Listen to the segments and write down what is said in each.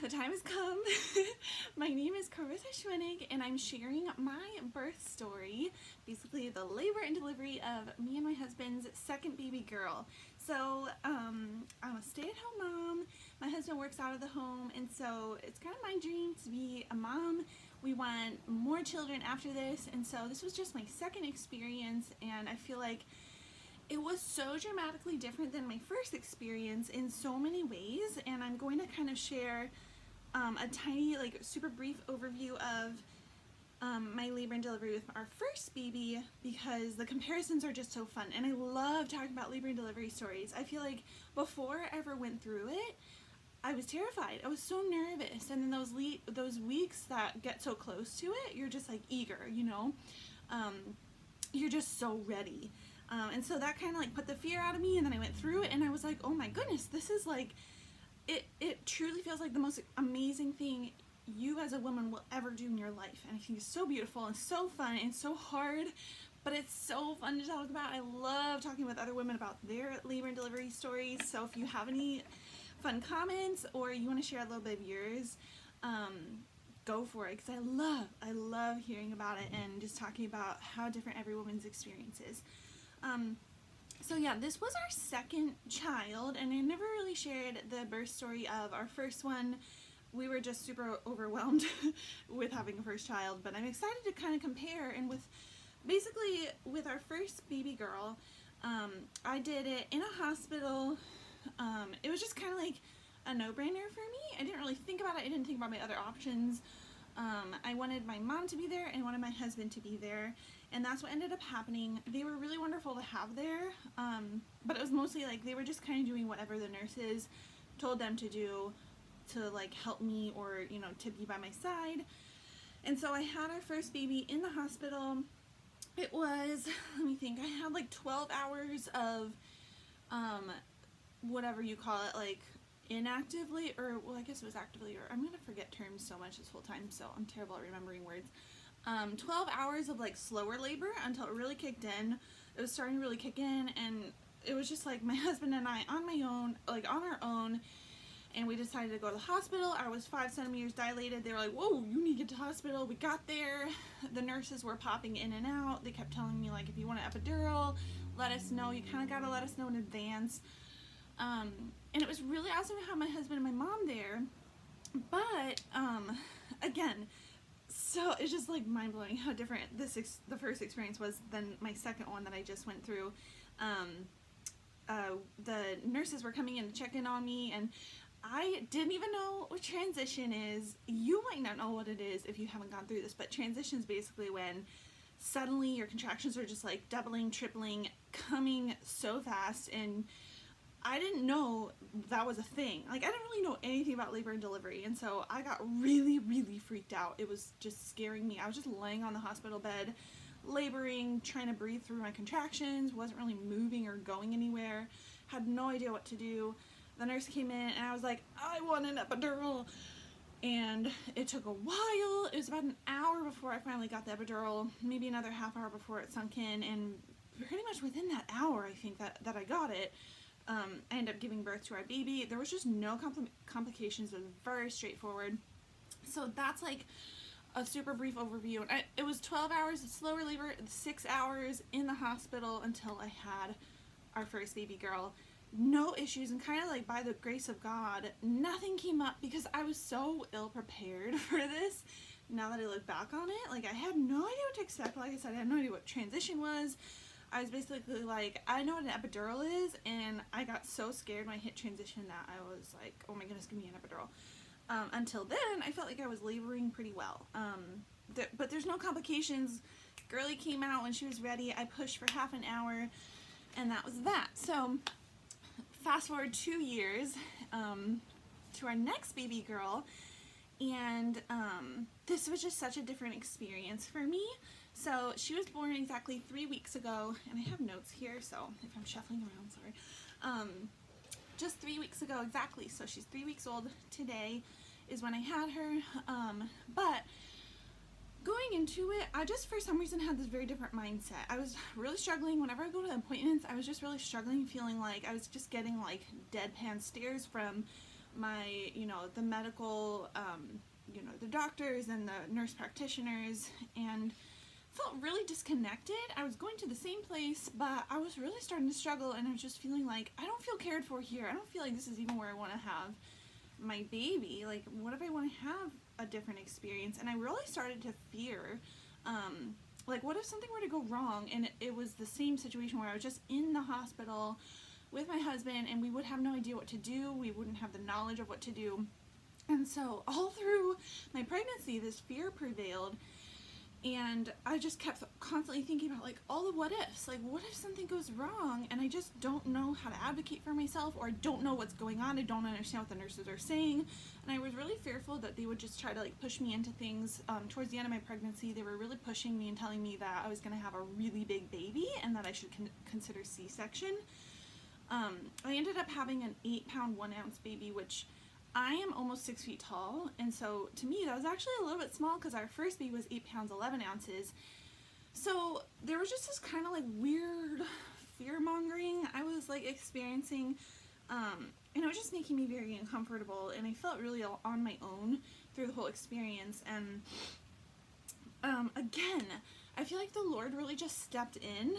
the time has come. My name is Carissa Schwenig, and I'm sharing my birth story, basically the labor and delivery of me and my husband's second baby girl. So I'm a stay-at-home mom. My husband works out of the home, and so it's kind of my dream to be a mom. We want more children after this, and so this was just my second experience, and I feel like it was so dramatically different than my first experience in so many ways, and I'm going to kind of share a tiny, super brief overview of my labor and delivery with our first baby, because the comparisons are just so fun, and I love talking about labor and delivery stories. I feel like before I ever went through it, I was terrified. I was so nervous, and then those weeks that get so close to it, you're just like eager, you know? You're just so ready. And so that kind of put the fear out of me, and then I went through it, and I was like, oh my goodness, this is it truly feels like the most amazing thing you as a woman will ever do in your life. And I think it's so beautiful and so fun and so hard, but it's so fun to talk about. I love talking with other women about their labor and delivery stories. So if you have any fun comments or you want to share a little bit of yours, go for it, because I love hearing about it and just talking about how different every woman's experience is. So yeah, this was our second child, and I never really shared the birth story of our first one. We were just super overwhelmed with having a first child, but I'm excited to kind of compare. And with our first baby girl, I did it in a hospital. It was just kind of like a no-brainer for me. I didn't really think about it. I didn't think about my other options. I wanted my mom to be there and wanted my husband to be there, and that's what ended up happening. They were really wonderful to have there, but it was mostly they were just kind of doing whatever the nurses told them to do to help me, or to be by my side. And so I had our first baby in the hospital. It was, let me think, I had 12 hours of whatever you call it, inactively, or well, I guess it was actively, or I'm gonna forget terms so much this whole time, so I'm terrible at remembering words. 12 hours of slower labor until it really kicked in. It was starting to really kick in, and it was just my husband and I on my own, on our own, and we decided to go to the hospital. I was 5 centimeters dilated. They were like, whoa, you need to get to the hospital. We got there. The nurses were popping in and out. They kept telling me if you want an epidural, let us know. You kind of got to let us know in advance. And it was really awesome to have my husband and my mom there, but again, so it's just mind-blowing how different the first experience was than my second one that I just went through. The nurses were coming in to check in on me, and I didn't even know what transition is. You might not know what it is if you haven't gone through this, but transition is basically when suddenly your contractions are just doubling, tripling, coming so fast, and I didn't know that was a thing. I didn't really know anything about labor and delivery, and so I got really, really freaked out. It was just scaring me. I was just laying on the hospital bed, laboring, trying to breathe through my contractions, wasn't really moving or going anywhere, had no idea what to do. The nurse came in, and I was like, I want an epidural, and it took a while. It was about an hour before I finally got the epidural, maybe another half hour before it sunk in, and pretty much within that hour, I think, that I got it, I ended up giving birth to our baby. There was just no complications. It was very straightforward. So that's a super brief overview. And it was 12 hours of slower labor, 6 hours in the hospital until I had our first baby girl. No issues, and kind of by the grace of God, nothing came up, because I was so ill prepared for this. Now that I look back on it, I had no idea what to expect. Like I said, I had no idea what transition was. I was basically I know what an epidural is, and I got so scared when I hit transition that I was like, oh my goodness, give me an epidural. Until then, I felt like I was laboring pretty well. But there's no complications. Girlie came out when she was ready. I pushed for half an hour, and that was that. So fast forward 2 years to our next baby girl, and this was just such a different experience for me. So she was born exactly 3 weeks ago, and I have notes here, so if I'm shuffling around, sorry. Just 3 weeks ago exactly, so she's 3 weeks old today is when I had her. But going into it, I just for some reason had this very different mindset. I was really struggling. Whenever I go to appointments, I was just really struggling, feeling like I was just getting deadpan stares from the medical, the doctors and the nurse practitioners, and felt really disconnected. I was going to the same place, but I was really starting to struggle, and I was just feeling like, I don't feel cared for here. I don't feel like this is even where I want to have my baby. Like, what if I want to have a different experience? And I really started to fear, like, what if something were to go wrong? And it was the same situation where I was just in the hospital with my husband, and we would have no idea what to do. We wouldn't have the knowledge of what to do. And so all through my pregnancy, this fear prevailed. And I just kept constantly thinking about, like, all the what ifs. Like, what if something goes wrong and I just don't know how to advocate for myself, or I don't know what's going on, I don't understand what the nurses are saying. And I was really fearful that they would just try to, like, push me into things. Towards the end of my pregnancy, they were really pushing me and telling me that I was going to have a really big baby and that I should consider C-section. I ended up having an 8-pound, 1-ounce baby, which I am almost 6 feet tall, and so to me that was actually a little bit small because our first baby was 8 pounds 11 ounces. So there was just this kind of like weird fear mongering I was like experiencing, and it was just making me very uncomfortable, and I felt really on my own through the whole experience. And again, I feel like the Lord really just stepped in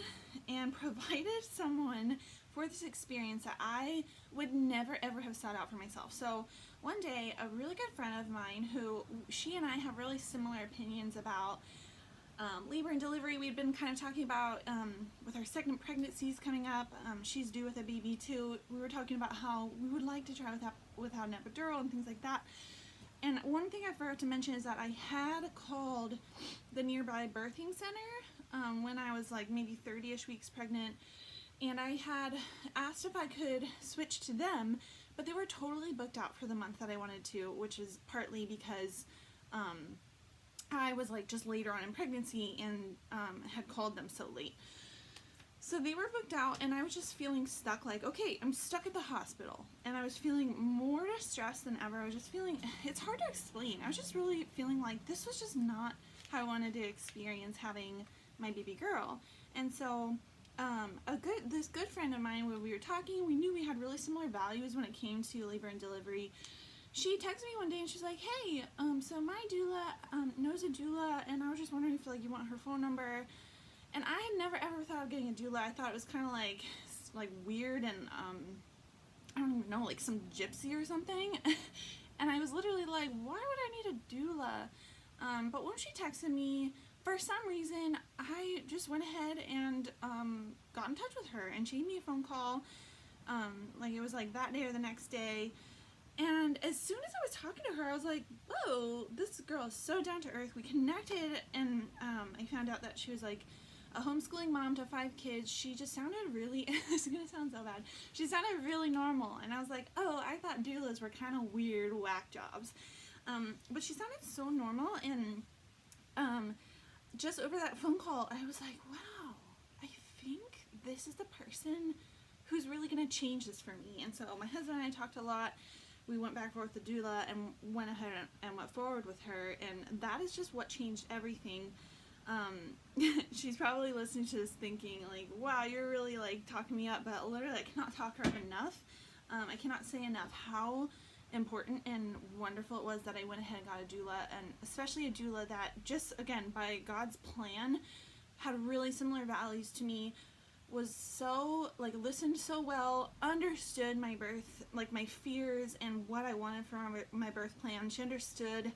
and provided someone for this experience that I would never ever have sought out for myself. So one day, a really good friend of mine, who she and I have really similar opinions about labor and delivery. We'd been kind of talking about with our second pregnancies coming up. She's due with a baby too. We were talking about how we would like to try without an epidural and things like that. And one thing I forgot to mention is that I had called the nearby birthing center when I was like maybe 30-ish weeks pregnant, and I had asked if I could switch to them, but they were totally booked out for the month that I wanted to, which is partly because I was like just later on in pregnancy and had called them so late. So they were booked out, and I was just feeling stuck, like, okay, I'm stuck at the hospital. And I was feeling more distressed than ever. I was just feeling, it's hard to explain. I was just really feeling like this was just not how I wanted to experience having my baby girl. And so this good friend of mine, when we were talking, we knew we had really similar values when it came to labor and delivery. She texted me one day and she's like, hey, so my doula knows a doula, and I was just wondering if like you want her phone number. And I had never ever thought of getting a doula. I thought it was kind of like weird and I don't even know, like some gypsy or something. And I was literally like, why would I need a doula? But when she texted me, for some reason, I just went ahead and got in touch with her, and she gave me a phone call. Like it was like that day or the next day. And as soon as I was talking to her, I was like, whoa, this girl is so down to earth. We connected, and I found out that she was like a homeschooling mom to 5 kids. She just sounded really, this is going to sound so bad, she sounded really normal. And I was like, oh, I thought doulas were kind of weird, whack jobs. But she sounded so normal, and just over that phone call, I was like, wow, I think this is the person who's really going to change this for me. And so my husband and I talked a lot. We went back and forth with the doula and went ahead and went forward with her, and that is just what changed everything. She's probably listening to this thinking like, wow, you're really like talking me up, but literally I cannot talk her up enough. I cannot say enough how important and wonderful it was that I went ahead and got a doula, and especially a doula that just, again, by God's plan, had really similar values to me, was so, like, listened so well, understood my birth, like, my fears and what I wanted from my birth plan. She understood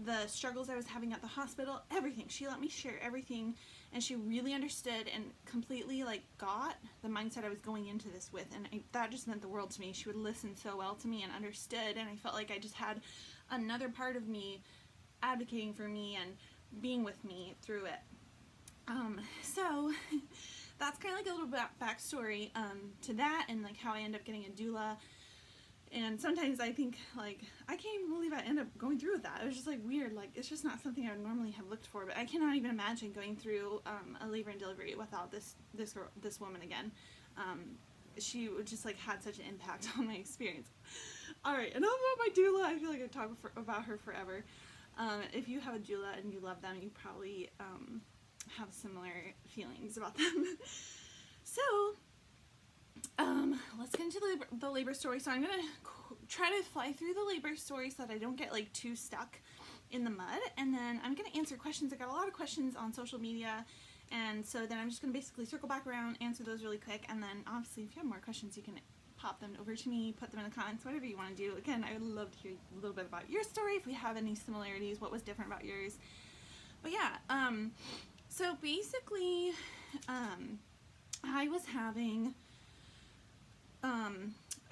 the struggles I was having at the hospital, everything. She let me share everything, and she really understood and completely, like, got the mindset I was going into this with, and that just meant the world to me. She would listen so well to me and understood, and I felt like I just had another part of me advocating for me and being with me through it. So that's kind of like a little bit backstory to that, and like how I end up getting a doula. And sometimes I think, like, I can't even believe I end up going through with that. It was just like weird, like it's just not something I would normally have looked for. But I cannot even imagine going through a labor and delivery without this woman again. She would just like had such an impact on my experience. All right, enough about my doula. I feel like I talk about her forever. If you have a doula and you love them, you probably have similar feelings about them. So Let's get into the labor story. So I'm gonna try to fly through the labor story so that I don't get like too stuck in the mud, and then I'm gonna answer questions. I got a lot of questions on social media, and so then I'm just gonna basically circle back around, answer those really quick, and then obviously if you have more questions you can pop them over to me, put them in the comments, whatever you want to do. Again, I would love to hear a little bit about your story, if we have any similarities, what was different about yours. But yeah, so basically, I was having, I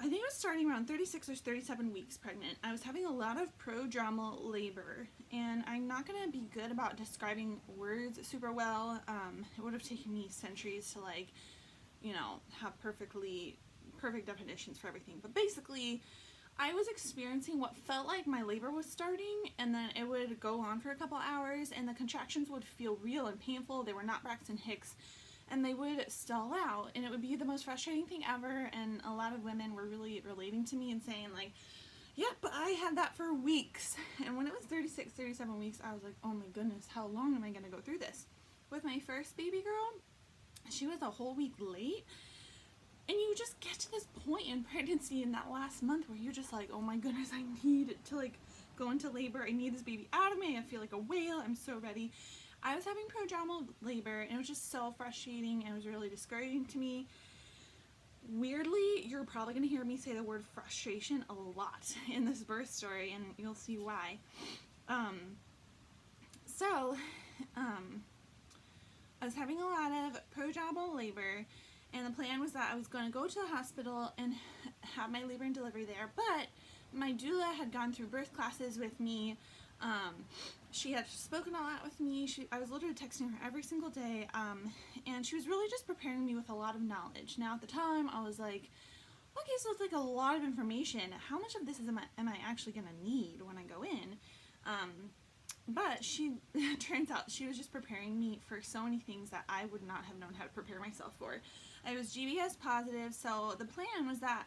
think I was starting around 36 or 37 weeks pregnant. I was having a lot of prodromal labor, and I'm not going to be good about describing words super well. It would have taken me centuries to like, you know, have perfect definitions for everything. But basically, I was experiencing what felt like my labor was starting, and then it would go on for a couple hours, and the contractions would feel real and painful. They were not Braxton Hicks, and they would stall out, and it would be the most frustrating thing ever. And a lot of women were really relating to me and saying like, yep, I had that for weeks. And when it was 36, 37 weeks, I was like, oh my goodness, how long am I going to go through this? With my first baby girl, she was a whole week late. And you just get to this point in pregnancy in that last month where you're just like, oh my goodness, I need to like go into labor. I need this baby out of me. I feel like a whale. I'm so ready. I was having prodromal labor, and it was just so frustrating, and it was really discouraging to me. Weirdly, you're probably going to hear me say the word frustration a lot in this birth story, and you'll see why. I was having a lot of prodromal labor, and the plan was that I was going to go to the hospital and have my labor and delivery there, but my doula had gone through birth classes with me. She had spoken a lot with me. I was literally texting her every single day, and she was really just preparing me with a lot of knowledge. Now at the time, I was like, okay, so it's like a lot of information. How much of this am I actually going to need when I go in? But turns out she was just preparing me for so many things that I would not have known how to prepare myself for. I was GBS positive, so the plan was that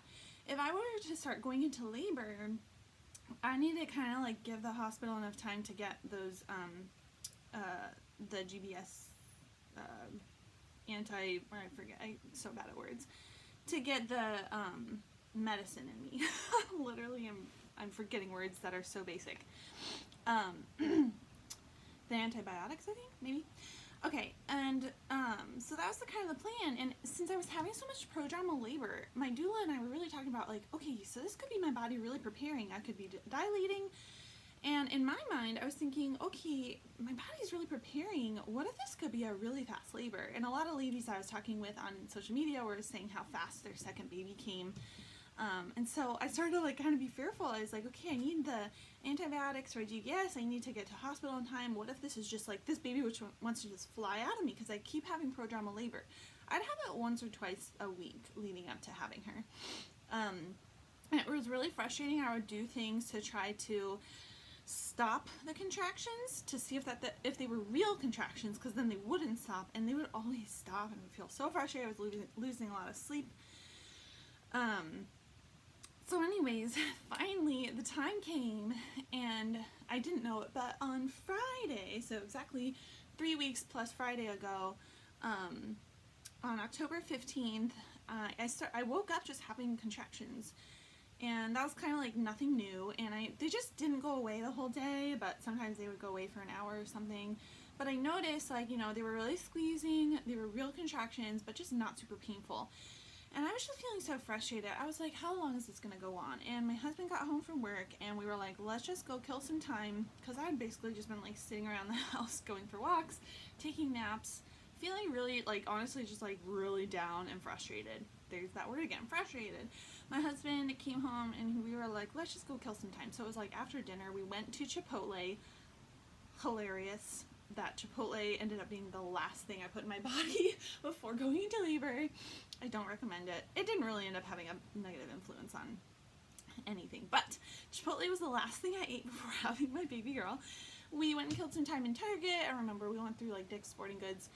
if I were to start going into labor, I needed to kind of like give the hospital enough time to get those, the GBS, I'm so bad at words, to get the, medicine in me. Literally, I'm forgetting words that are so basic. The antibiotics, I think, maybe. Okay, and so that was the kind of the plan. And since I was having so much prodromal labor, my doula and I were really talking about like, okay, so this could be my body really preparing. I could be dilating. And in my mind, I was thinking, okay, my body's really preparing. What if this could be a really fast labor? And a lot of ladies I was talking with on social media were saying how fast their second baby came. And so I started to like kind of be fearful. I was like, okay, I need the antibiotics for GBS. I need to get to hospital in time. What if this is just like this baby which wants to just fly out of me because I keep having prodromal labor? I'd have it once or twice a week leading up to having her. And it was really frustrating. I would do things to try to stop the contractions to see if they were real contractions, because then they wouldn't stop, and they would always stop, and I would feel so frustrated. I was losing a lot of sleep. So anyways, finally the time came, and I didn't know it, but on Friday, so exactly 3 weeks plus Friday ago, on October 15th, I woke up just having contractions, and that was kind of like nothing new, and they just didn't go away the whole day, but sometimes they would go away for an hour or something. But I noticed, like, you know, they were really squeezing, they were real contractions, but just not super painful. And I was just feeling so frustrated. I was like, how long is this going to go on? And my husband got home from work, and we were like, let's just go kill some time, because I had basically just been like sitting around the house, going for walks, taking naps, feeling really, like, honestly just like really down and frustrated. There's that word again, frustrated. My husband came home, and we were like, let's just go kill some time. So it was like after dinner, we went to Chipotle. Hilarious that Chipotle ended up being the last thing I put in my body before going into labor. I don't recommend it. It didn't really end up having a negative influence on anything, but Chipotle was the last thing I ate before having my baby girl. We went and killed some time in Target. I remember we went through like Dick's Sporting Goods,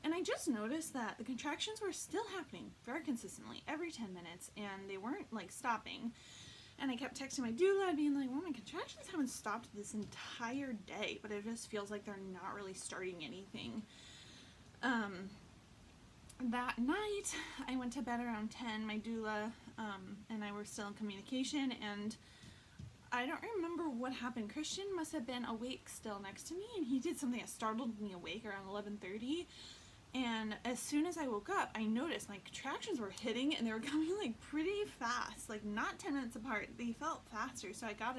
and I just noticed that the contractions were still happening very consistently every 10 minutes, and they weren't like stopping. And I kept texting my doula being like, well, my contractions haven't stopped this entire day, but it just feels like they're not really starting anything. that night, I went to bed around 10. My doula and I were still in communication, and I don't remember what happened. Christian must have been awake still next to me, and he did something that startled me awake around 11:30. And as soon as I woke up, I noticed my contractions were hitting, and they were coming like pretty fast, like not 10 minutes apart. They felt faster. So I got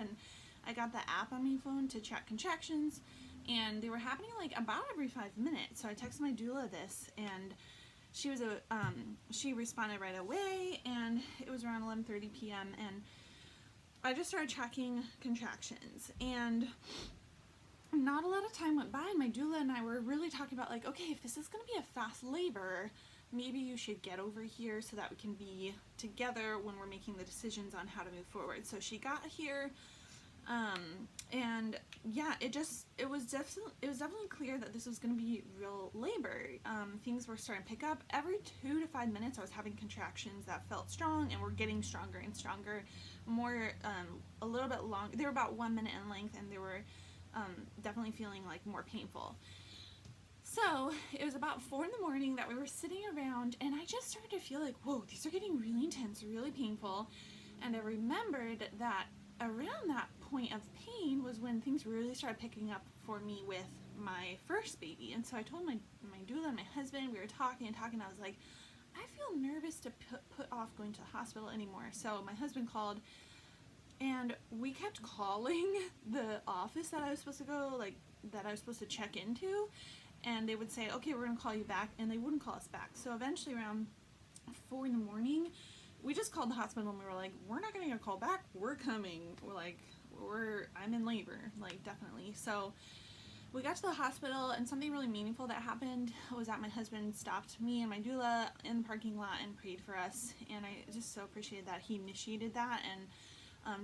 the app on my phone to check contractions, and they were happening like about every 5 minutes. So I texted my doula this, and she responded right away, and it was around 11:30 p.m. and I just started tracking contractions, and not a lot of time went by, and my doula and I were really talking about like, okay, if this is going to be a fast labor, maybe you should get over here so that we can be together when we're making the decisions on how to move forward. So she got here, and yeah, it was definitely clear that this was going to be real labor. Things were starting to pick up. Every 2 to 5 minutes I was having contractions that felt strong and were getting stronger and stronger, more a little bit long. They were about 1 minute in length, and they were definitely feeling like more painful. So it was about 4 a.m. that we were sitting around, and I just started to feel like, whoa, these are getting really intense, really painful. And I remembered that around that point of pain was when things really started picking up for me with my first baby. And so I told my doula and my husband, we were talking, I was like, I feel nervous to put off going to the hospital anymore. So my husband called, and we kept calling the office that I was supposed to go, like that I was supposed to check into, and they would say, okay, we're gonna call you back, and they wouldn't call us back. So eventually around 4 a.m, we just called the hospital, and we were like, we're not gonna get a call back, we're coming. We're like, I'm in labor, like definitely. So we got to the hospital, and something really meaningful that happened was that my husband stopped me and my doula in the parking lot and prayed for us, and I just so appreciated that he initiated that, and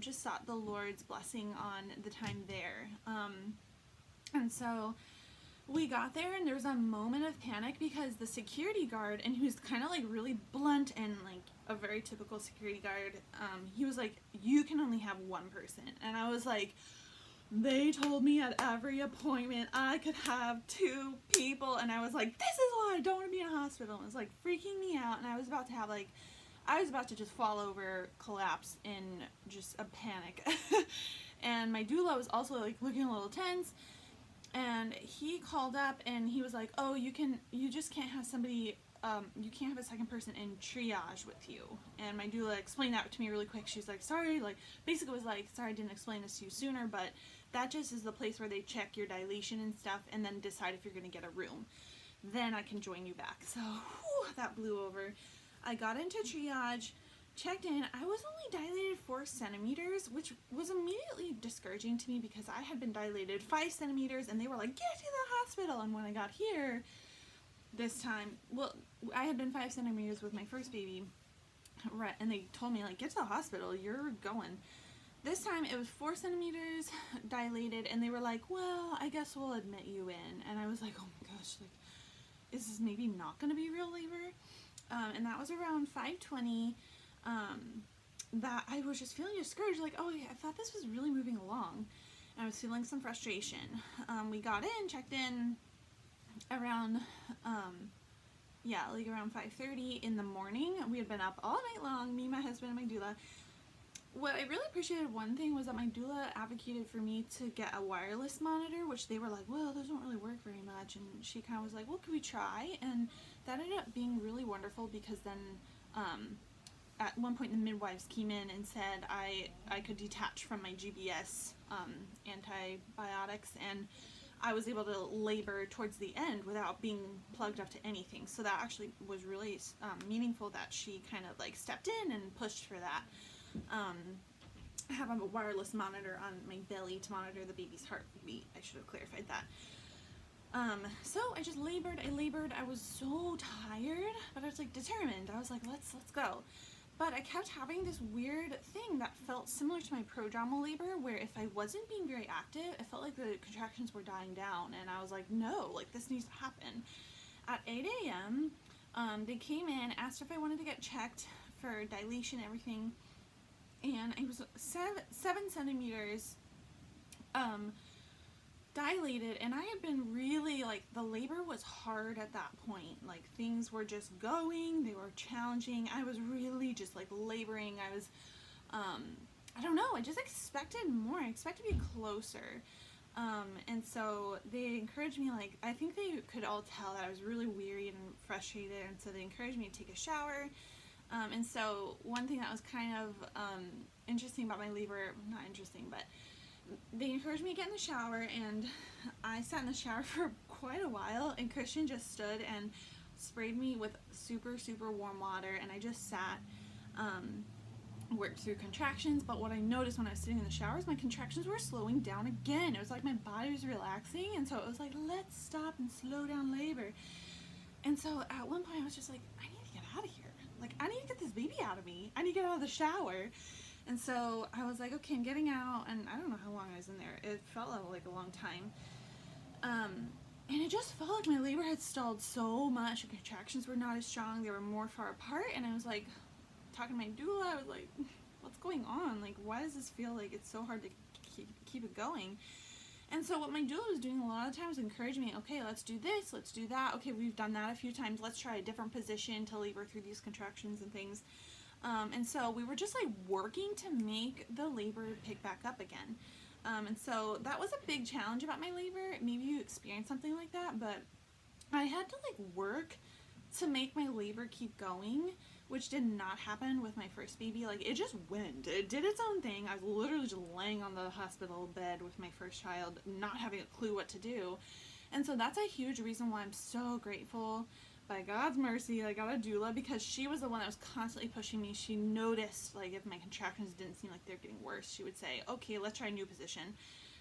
just sought the Lord's blessing on the time there. And so we got there, and there was a moment of panic because the security guard, and he was kind of like really blunt and like a very typical security guard, he was like, you can only have one person. And I was like, they told me at every appointment I could have 2 people, and I was like, this is why I don't want to be in a hospital. And it was like freaking me out, and I was about to just fall over, collapse in just a panic. And my doula was also like looking a little tense, and he called up and he was like, oh, you just can't have somebody, you can't have a second person in triage with you. And my doula explained that to me really quick. She's like, sorry, like basically was like, sorry I didn't explain this to you sooner, but that just is the place where they check your dilation and stuff and then decide if you're going to get a room. Then I can join you back. So that blew over. I got into triage, checked in. I was only dilated 4 centimeters, which was immediately discouraging to me because I had been dilated 5 centimeters, and they were like, get to the hospital. And when I got here this time, well, I had been 5 centimeters with my first baby, right, and they told me, like, get to the hospital, you're going. This time it was 4 centimeters dilated, and they were like, well, I guess we'll admit you in. And I was like, oh my gosh, like, is this maybe not going to be real labor? And that was around 5:20, that I was just feeling discouraged, like, oh, I thought this was really moving along. And I was feeling some frustration. We got in, checked in around, around 5:30 in the morning. We had been up all night long, me, my husband, and my doula. What I really appreciated, one thing, was that my doula advocated for me to get a wireless monitor, which they were like, well, those don't really work very much, and she kind of was like, well, could we try? And that ended up being really wonderful because then at one point the midwives came in and said I could detach from my GBS antibiotics, and I was able to labor towards the end without being plugged up to anything. So that actually was really meaningful that she kind of like stepped in and pushed for that. I have a wireless monitor on my belly to monitor the baby's heartbeat. I should have clarified that. So I just labored. I was so tired, but I was like determined. I was like, let's go. But I kept having this weird thing that felt similar to my prodromal labor, where if I wasn't being very active, it felt like the contractions were dying down, and I was like, no, like this needs to happen. At 8 a.m., they came in, asked if I wanted to get checked for dilation and everything, and it was 7 centimeters dilated, and I had been really, like, the labor was hard at that point. Like, things were just going, they were challenging. I was really just, like, laboring. I was, I don't know, I just expected more. I expected to be closer. And so they encouraged me, like, I think they could all tell that I was really weary and frustrated, and so they encouraged me to take a shower. And so one thing that was kind of interesting about my labor, not interesting, but they encouraged me to get in the shower, and I sat in the shower for quite a while, and Christian just stood and sprayed me with super, super warm water, and I just sat, worked through contractions. But what I noticed when I was sitting in the shower is my contractions were slowing down again. It was like my body was relaxing, and so it was like, let's stop and slow down labor. And so at one point I was just like, I need to get out of here. Like, I need to get this baby out of me. I need to get out of the shower. And so I was like, okay, I'm getting out, and I don't know how long I was in there. It felt like a long time. And it just felt like my labor had stalled so much. The contractions were not as strong. They were more far apart. And I was like, talking to my doula, I was like, what's going on? Like, why does this feel like it's so hard to keep it going? And so what my doula was doing a lot of times was encouraging me, okay, let's do this, let's do that. Okay, we've done that a few times. Let's try a different position to labor through these contractions and things. And so we were just like working to make the labor pick back up again. And so that was a big challenge about my labor. Maybe you experienced something like that, but I had to like work to make my labor keep going, which did not happen with my first baby. Like, it just went. It did its own thing. I was literally just laying on the hospital bed with my first child, not having a clue what to do. And so that's a huge reason why I'm so grateful. By God's mercy, I got a doula, because she was the one that was constantly pushing me. She noticed, like, if my contractions didn't seem like they're getting worse, she would say, okay, let's try a new position.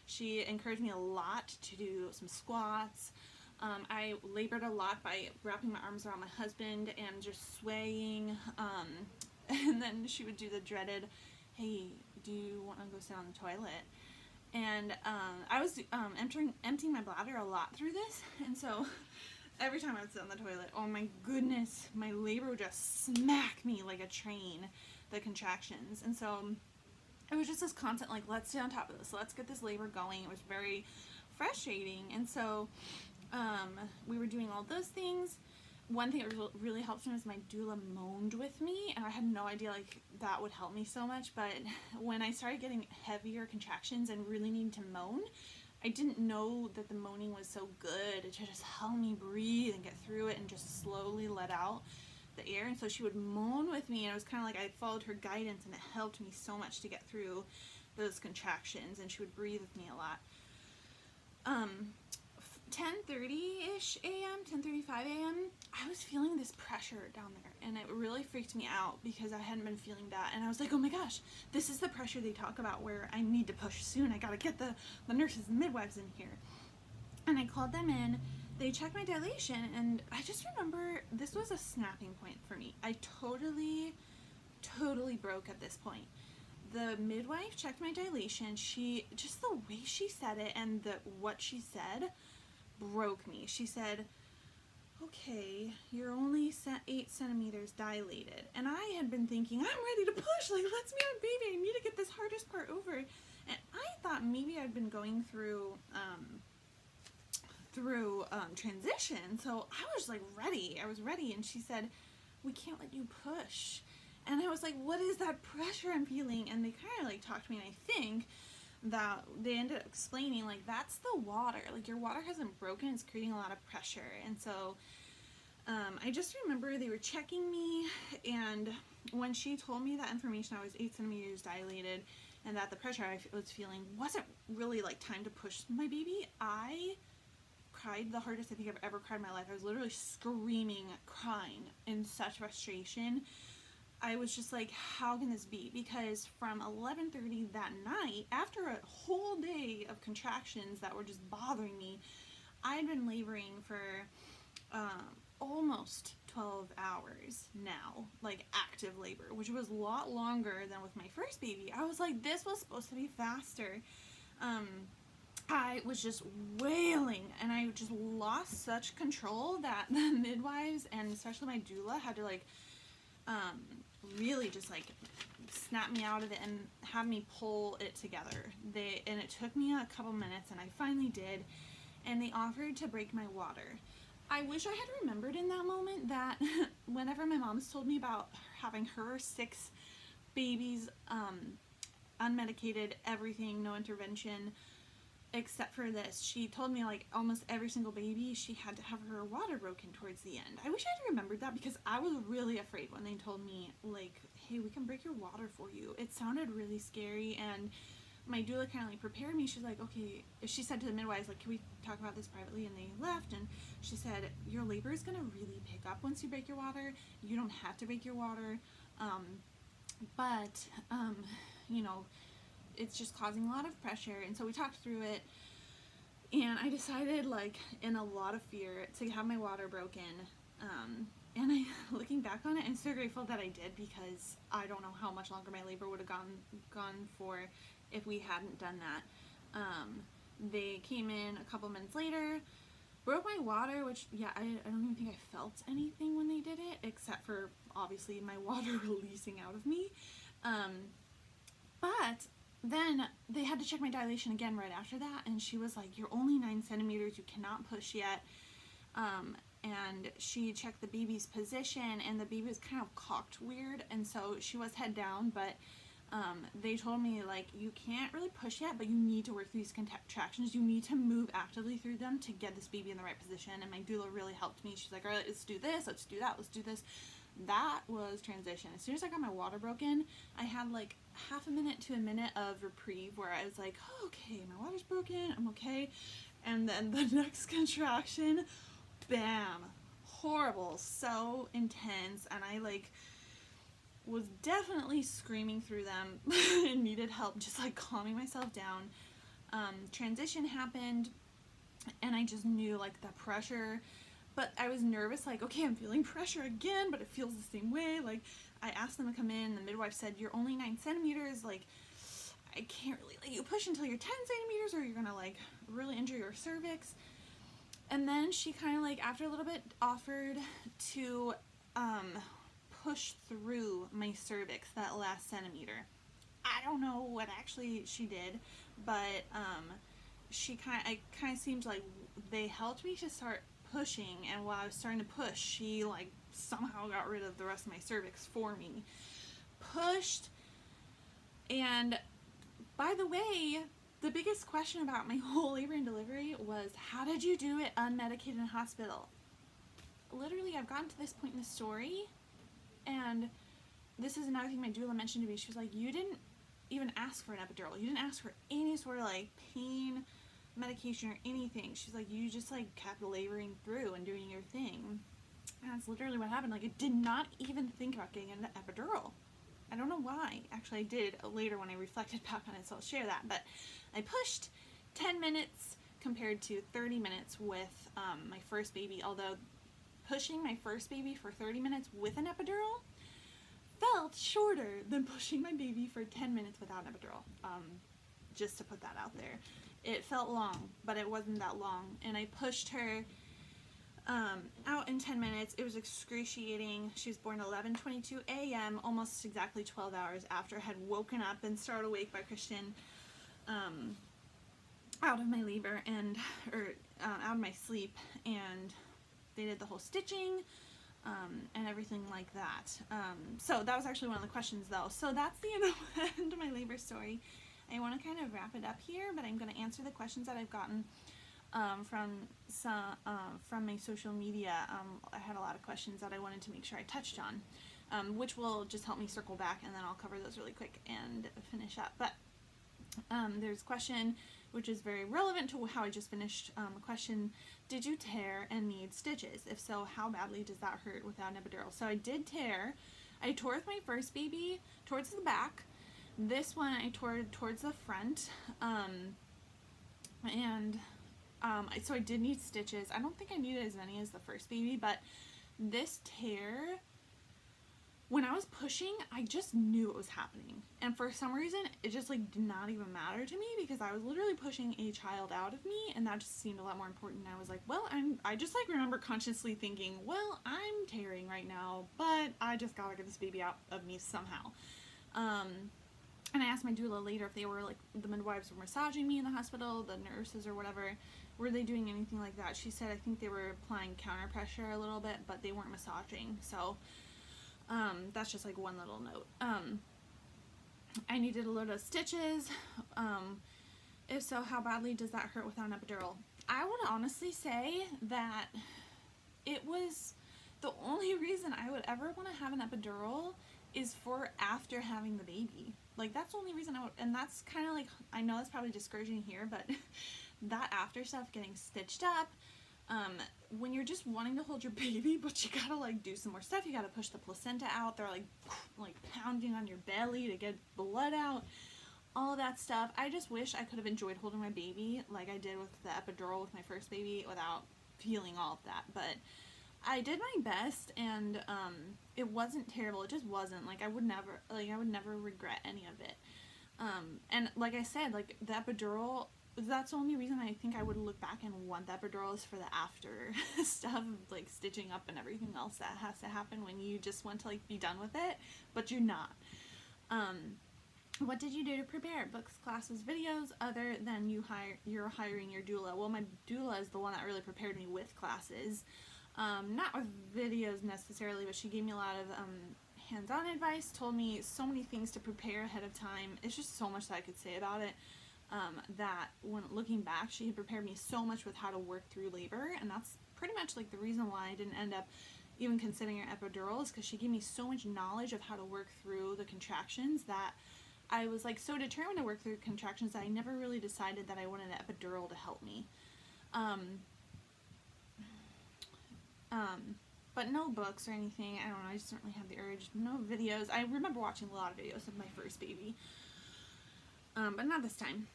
She encouraged me a lot to do some squats. I labored a lot by wrapping my arms around my husband and just swaying. And then she would do the dreaded, hey, do you want to go sit on the toilet? And I was emptying my bladder a lot through this, and so every time I would sit on the toilet, oh my goodness, my labor would just smack me like a train, the contractions. And so it was just this constant, like, let's stay on top of this, let's get this labor going. It was very frustrating. And so we were doing all those things. One thing that really helped me was my doula moaned with me, and I had no idea, like, that would help me so much. But when I started getting heavier contractions and really needing to moan, I didn't know that the moaning was so good to just help me breathe and get through it and just slowly let out the air. And so she would moan with me, and it was kind of like I followed her guidance, and it helped me so much to get through those contractions. And she would breathe with me a lot. 10:30-ish a.m., 10:35 a.m., I was feeling this pressure down there, and it really freaked me out because I hadn't been feeling that. And I was like, oh my gosh, this is the pressure they talk about where I need to push soon. I gotta get the nurses and midwives in here. And I called them in. They checked my dilation, and I just remember this was a snapping point for me. I totally broke at this point. The midwife checked my dilation. She, just the way she said it and what she said broke me. She said, okay, you're only 8 centimeters dilated. And I had been thinking, I'm ready to push, like, let's me have a baby, I need to get this hardest part over. And I thought maybe I'd been going through transition, so I was like ready. I was ready. And she said, we can't let you push. And I was like, what is that pressure I'm feeling? And they kind of like talked to me, and I think that they ended up explaining, like, that's the water. Like, your water hasn't broken, it's creating a lot of pressure. And so I just remember they were checking me, and when she told me that information, I was 8 centimeters dilated, and that the pressure I was feeling wasn't really like time to push my baby, I cried the hardest I think I've ever cried in my life. I was literally screaming, crying in such frustration. I was just like, how can this be? Because from 11:30 that night, after a whole day of contractions that were just bothering me, I'd been laboring for almost 12 hours now, like active labor, which was a lot longer than with my first baby. I was like, this was supposed to be faster. I was just wailing, and I just lost such control that the midwives and especially my doula had to like really just like snap me out of it and have me pull it together. And it took me a couple minutes, and I finally did, and they offered to break my water. I wish I had remembered in that moment that whenever my mom's told me about having her 6 babies, unmedicated, everything, no intervention, except for this, she told me like almost every single baby she had to have her water broken towards the end. I wish I had remembered that, because I was really afraid when they told me like, hey, we can break your water for you. It sounded really scary, and my doula kind of like prepared me. She's like, okay, she said to the midwives, like, can we talk about this privately? And they left, and she said, your labor is gonna really pick up once you break your water. You don't have to break your water, but you know, it's just causing a lot of pressure. And so we talked through it, and I decided, like, in a lot of fear, to have my water broken. And I, looking back on it, I'm so grateful that I did, because I don't know how much longer my labor would have gone for if we hadn't done that. They came in a couple minutes later, broke my water, which, yeah, I don't even think I felt anything when they did it, except for obviously my water releasing out of me. But then they had to check my dilation again right after that, and she was like, you're only 9 centimeters, you cannot push yet. And she checked the baby's position, and the baby was kind of cocked weird, and so she was head down, but they told me, like, you can't really push yet, but you need to work through these contractions. You need to move actively through them to get this baby in the right position. And my doula really helped me. She's like, all right, let's do this, let's do that, let's do this. That was transition. As soon as I got my water broken, I had like half a minute to a minute of reprieve where I was like, oh, okay, my water's broken, I'm okay. And then the next contraction, bam, horrible, so intense, and I like was definitely screaming through them and needed help just like calming myself down. Transition happened, and I just knew like the pressure, but I was nervous, like, okay, I'm feeling pressure again, but it feels the same way. Like, I asked them to come in, the midwife said, you're only 9 centimeters, like, I can't really let you push until you're 10 centimeters or you're gonna like really injure your cervix. And then she kind of like, after a little bit, offered to push through my cervix that last centimeter. I don't know what actually she did, but it kind of seemed like they helped me to start pushing, and while I was starting to push, she like somehow got rid of the rest of my cervix for me. Pushed, and by the way, the biggest question about my whole labor and delivery was, how did you do it unmedicated in hospital? Literally, I've gotten to this point in the story, and this is another thing my doula mentioned to me. She was like, you didn't even ask for an epidural. You didn't ask for any sort of like pain medication or anything. She's like, you just like kept laboring through and doing your thing. And that's literally what happened. Like, I did not even think about getting an epidural. I don't know why. Actually, I did later when I reflected back on it, so I'll share that. But I pushed 10 minutes compared to 30 minutes with my first baby, although pushing my first baby for 30 minutes with an epidural felt shorter than pushing my baby for 10 minutes without an epidural. Just to put that out there. It felt long, but it wasn't that long. And I pushed her out in 10 minutes. It was excruciating. She was born 11:22 a.m., almost exactly 12 hours after I had woken up and started awake by Christian out of my labor or out of my sleep, and they did the whole stitching and everything like that. So that was actually one of the questions, though. So that's the end of my labor story. I want to kind of wrap it up here, but I'm going to answer the questions that I've gotten from my social media. I had a lot of questions that I wanted to make sure I touched on, which will just help me circle back, and then I'll cover those really quick and finish up. But there's a question which is very relevant to how I just finished. A question: did you tear and need stitches? If so, how badly does that hurt without an epidural? So I did tear. I tore with my first baby towards the back. This one I tore towards the front, so I did need stitches. I don't think I needed as many as the first baby, but this tear, when I was pushing, I just knew it was happening. And for some reason, it just like did not even matter to me, because I was literally pushing a child out of me, and that just seemed a lot more important. And I was like, well, I just like remember consciously thinking, well, I'm tearing right now, but I just gotta get this baby out of me somehow. And I asked my doula later if they were like, the midwives were massaging me in the hospital, the nurses or whatever, were they doing anything like that? She said I think they were applying counter pressure a little bit, but they weren't massaging. So that's just like one little note. I needed a load of stitches. If so, how badly does that hurt without an epidural? I would honestly say that it was the only reason I would ever want to have an epidural is for after having the baby. Like, that's the only reason I would, and that's kind of like, I know that's probably discouraging here, but that after stuff, getting stitched up, when you're just wanting to hold your baby, but you gotta like do some more stuff, you gotta push the placenta out, they're like pounding on your belly to get blood out, all of that stuff. I just wish I could have enjoyed holding my baby like I did with the epidural with my first baby without feeling all of that, but I did my best, and it wasn't terrible. It just wasn't. Like, I would never regret any of it. And like I said, like, the epidural, that's the only reason I think I would look back and want the epidural is for the after stuff, like stitching up and everything else that has to happen when you just want to like be done with it, but you're not. What did you do to prepare? Books, classes, videos, other than you're hiring your doula? Well, my doula is the one that really prepared me with classes. Not with videos necessarily, but she gave me a lot of hands-on advice, told me so many things to prepare ahead of time. It's just so much that I could say about it, that when looking back, she had prepared me so much with how to work through labor, and that's pretty much like the reason why I didn't end up even considering an epidural, is because she gave me so much knowledge of how to work through the contractions that I was like so determined to work through contractions that I never really decided that I wanted an epidural to help me. But no books or anything. I don't know, I just certainly have the urge. No videos. I remember watching a lot of videos of my first baby. But not this time.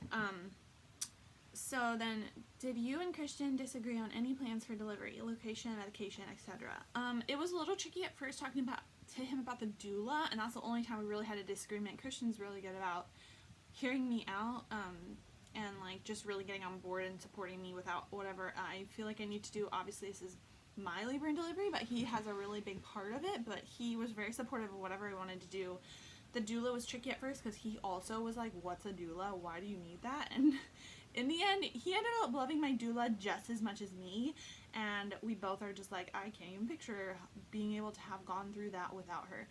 So then, did you and Christian disagree on any plans for delivery, location, medication, etc.? It was a little tricky at first talking to him about the doula, and that's the only time we really had a disagreement. Christian's really good about hearing me out, and like just really getting on board and supporting me without whatever I feel like I need to do. Obviously, this is my labor and delivery, but he has a really big part of it, but he was very supportive of whatever I wanted to do. The doula was tricky at first because he also was like, what's a doula? Why do you need that? And in the end, he ended up loving my doula just as much as me, and we both are just like, I can't even picture being able to have gone through that without her.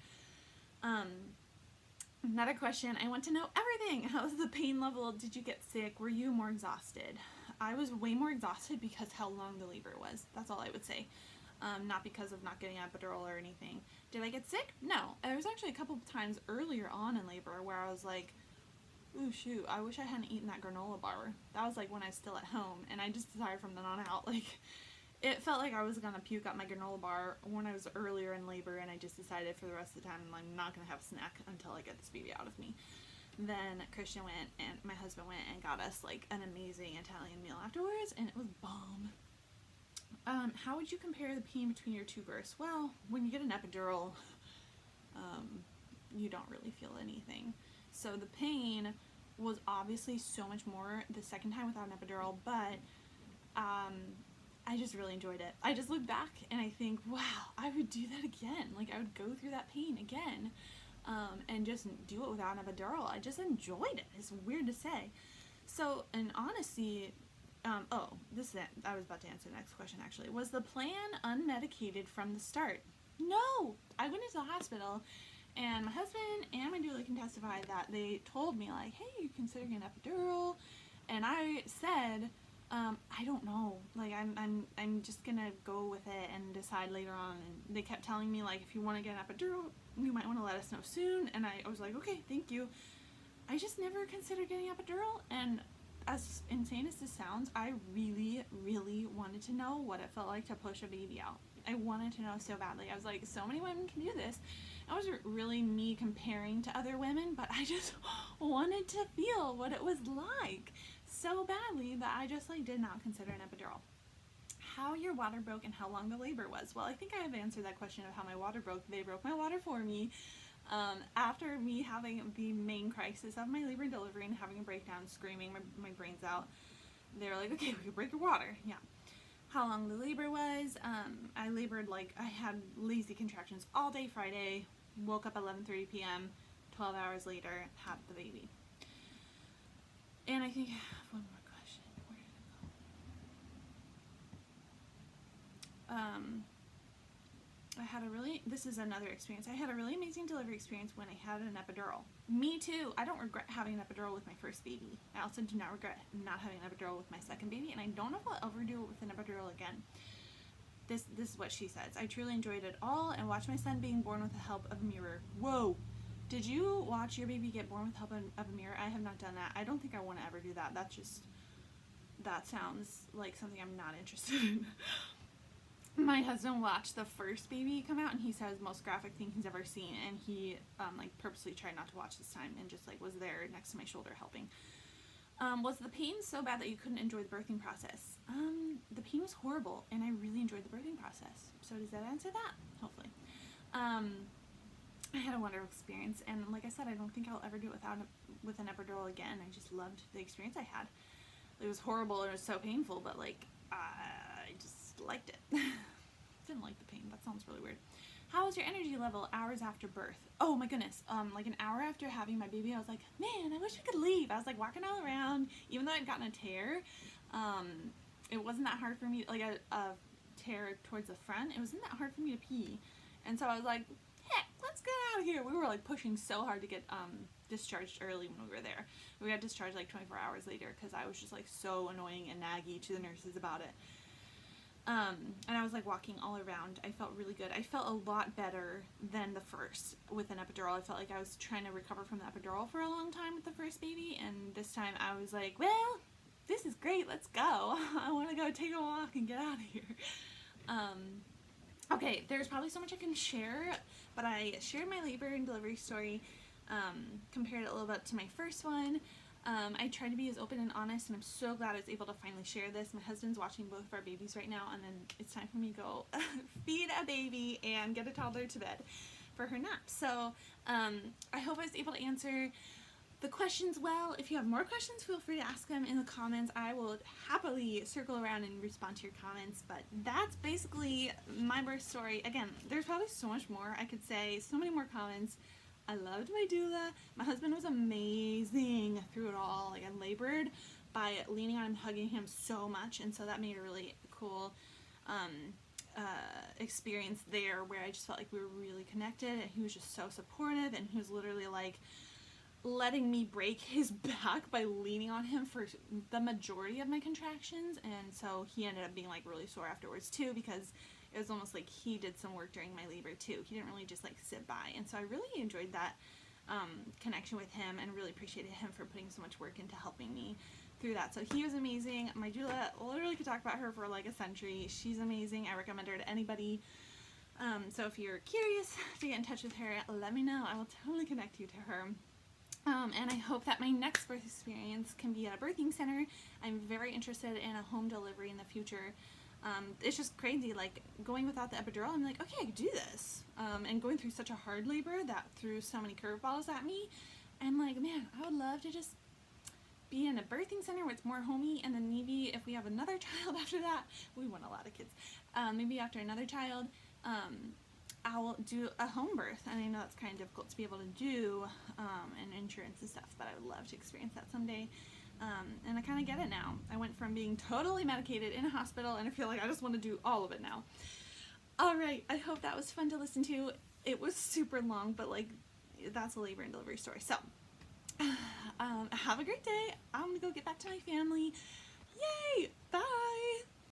Another question, I want to know everything. How was the pain level? Did you get sick? Were you more exhausted? I was way more exhausted because how long the labor was. That's all I would say. Not because of not getting an epidural or anything. Did I get sick? No. There was actually a couple of times earlier on in labor where I was like, ooh, shoot, I wish I hadn't eaten that granola bar. That was like when I was still at home, and I just decided from then on out, like, it felt like I was gonna puke up my granola bar when I was earlier in labor, and I just decided for the rest of the time I'm not gonna have a snack until I get this baby out of me. Then Christian went, and my husband went and got us like an amazing Italian meal afterwards, and it was bomb. How would you compare the pain between your two births? Well, when you get an epidural, you don't really feel anything. So the pain was obviously so much more the second time without an epidural, but I just really enjoyed it. I just look back and I think, wow, I would do that again. Like, I would go through that pain again, and just do it without an epidural. I just enjoyed it. It's weird to say. So, in honesty, I was about to answer the next question actually. Was the plan unmedicated from the start? No! I went into the hospital, and my husband and my doula can testify that they told me, like, hey, you're considering an epidural? And I said, I don't know. Like, I'm just gonna go with it and decide later on. And they kept telling me, like, if you want to get an epidural, you might want to let us know soon. And I was like, okay, thank you. I just never considered getting an epidural, and as insane as this sounds, I really, really wanted to know what it felt like to push a baby out. I wanted to know so badly. I was like, so many women can do this. It wasn't really me comparing to other women, but I just wanted to feel what it was like so badly that I just like did not consider an epidural. How your water broke and how long the labor was. Well, I think I have answered that question of how my water broke. They broke my water for me. After me having the main crisis of my labor and delivery and having a breakdown, screaming my brains out, they were like, okay, we can break your water. Yeah. How long the labor was, I labored like, I had lazy contractions all day Friday, woke up at 11:30 p.m., 12 hours later, had the baby. And I think I have one more question. Where did it go? This is another experience. I had a really amazing delivery experience when I had an epidural. Me too. I don't regret having an epidural with my first baby. I also do not regret not having an epidural with my second baby, and I don't know if I'll ever do it with an epidural again. This is what she says. I truly enjoyed it all and watched my son being born with the help of a mirror. Whoa! Did you watch your baby get born with the help of a mirror? I have not done that. I don't think I want to ever do that. That sounds like something I'm not interested in. My husband watched the first baby come out, and he says most graphic thing he's ever seen, and he like purposely tried not to watch this time and just like was there next to my shoulder helping. Was the pain so bad that you couldn't enjoy the birthing process? The pain was horrible, and I really enjoyed the birthing process. So does that answer that? Hopefully. I had a wonderful experience, and like I said, I don't think I'll ever do it with an epidural again. I just loved the experience I had. It was horrible and it was so painful, but like I just liked it. Didn't like the pain. That sounds really weird. How was your energy level hours after birth? Oh my goodness. Like an hour after having my baby, I was like, man, I wish I could leave. I was like walking all around, even though I'd gotten a tear. It wasn't that hard for me, like a tear towards the front. It wasn't that hard for me to pee. And so I was like, heck, let's get out of here. We were like pushing so hard to get discharged early when we were there. We got discharged like 24 hours later because I was just like so annoying and naggy to the nurses about it. And I was like walking all around. I felt really good. I felt a lot better than the first with an epidural. I felt like I was trying to recover from the epidural for a long time with the first baby, and this time I was like, well, this is great. Let's go. I want to go take a walk and get out of here. Okay, there's probably so much I can share, but I shared my labor and delivery story, compared it a little bit to my first one. I tried to be as open and honest, and I'm so glad I was able to finally share this. My husband's watching both of our babies right now, and then it's time for me to go feed a baby and get a toddler to bed for her nap. So I hope I was able to answer the questions well. If you have more questions, feel free to ask them in the comments. I will happily circle around and respond to your comments, but that's basically my birth story. Again, there's probably so much more I could say, so many more comments. I loved my doula. My husband was amazing through it all. Like, I labored by leaning on him, hugging him so much, and so that made a really cool experience there where I just felt like we were really connected, and he was just so supportive, and he was literally like letting me break his back by leaning on him for the majority of my contractions. And so he ended up being like really sore afterwards too, because it was almost like he did some work during my labor too. He didn't really just like sit by. And so I really enjoyed that connection with him, and really appreciated him for putting so much work into helping me through that. So he was amazing. My doula, literally could talk about her for like a century. She's amazing. I recommend her to anybody. So if you're curious to get in touch with her, let me know. I will totally connect you to her. And I hope that my next birth experience can be at a birthing center. I'm very interested in a home delivery in the future. It's just crazy, like, going without the epidural, I'm like, okay, I can do this. And going through such a hard labor that threw so many curveballs at me, I'm like, man, I would love to just be in a birthing center where it's more homey, and then maybe if we have another child after that, we want a lot of kids, maybe after another child, I'll do a home birth. And I know it's kind of difficult to be able to do, and insurance and stuff, but I would love to experience that someday. And I kind of get it now. I went from being totally medicated in a hospital, and I feel like I just want to do all of it now. Alright, I hope that was fun to listen to. It was super long, but like, that's a labor and delivery story. So, have a great day. I'm gonna go get back to my family. Yay! Bye!